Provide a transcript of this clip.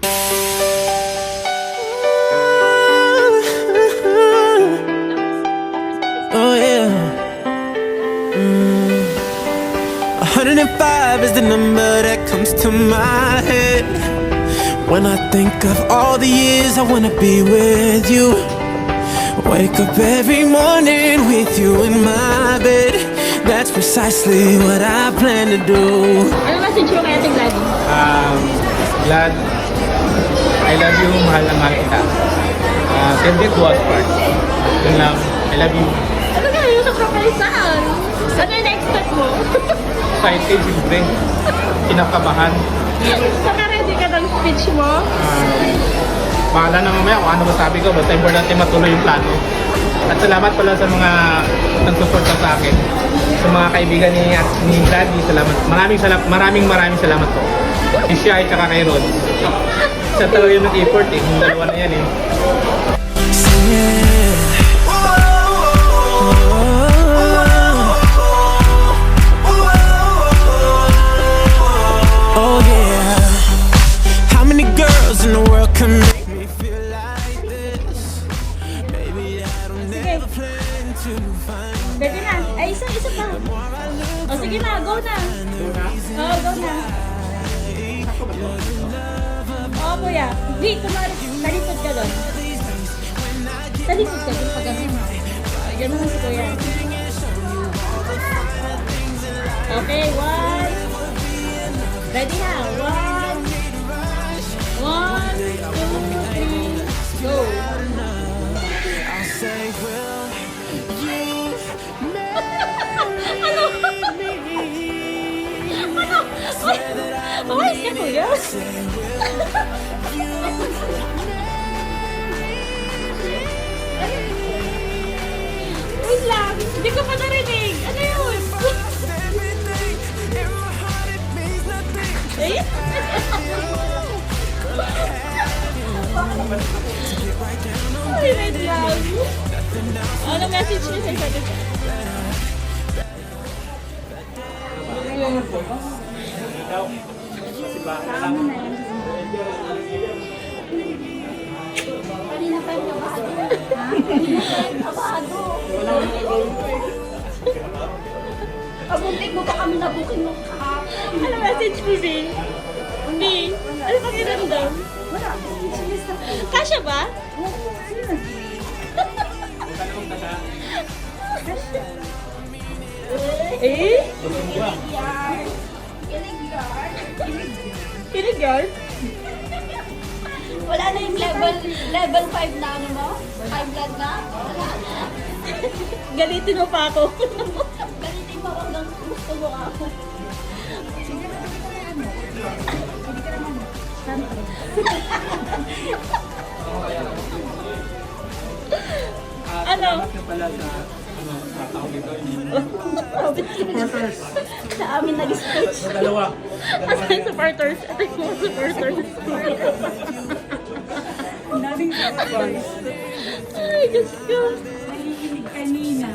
Oh yeah. 105 is the number that comes to my head when I think of all the years I wanna be with you. Wake up every morning with you in my bed. That's precisely what I plan to do. Ano message mo kaya Ate Glad? Glad, I love you, mahal na mahal kita. Till death do us part. Yun lang, I love you. Ano kaya yung sa proposal? Ano yung na-expect mo? Excited, siyempre. Kinakabahan. Saka ready ka ng speech mo? Bahala na mamaya kung ano masabi ko. Basta importante matuloy yung plano. At salamat pala sa mga nagsuporta sa akin. Sa mga kaibigan ni Gladys, salamat. Maraming salamat po. Si Shai at kay Rod. Siya talaga yung nag-effort eh. Yung dalawa na yan eh. Oh yeah. How many girls in the world can make me feel like this? Maybe I don't never plan to find. Pwede na. Ay, isa pa. O sige na, go na. Oo, go na. Oo, kuya. Di, talikod ka doon. Talikod ka doon pag gano'n. Gano'n si kuya. Okay, one. Ready na. One, two, three, go. I'll say, will you Ano? Umayos ka, kuya. Wait lang. Hindi ko pa narinig. Ano yun? Eh? Ay, wait lang. Ano message niya sa isa't isa? Kanina pa yung kabado. Kabado. Pabuntik mo pa kami nabukin mo kahapon. Ano message mo, B? B, ano pang inandam? Wala. Kasya ba? Eh? Kilig yard? Wala na yung level 5 na ano mo? 5 blood na? Wala na. Galitin mo pa ako. Galitin mo hanggang gusto mo ako. Ano? Pala sa tao dito. Sa amin nag-speech. Dalawa. Asan yung supporters? Ito yung mga supporters. Daming surprise. Ay, Diyos ko. Nakikinig kanina.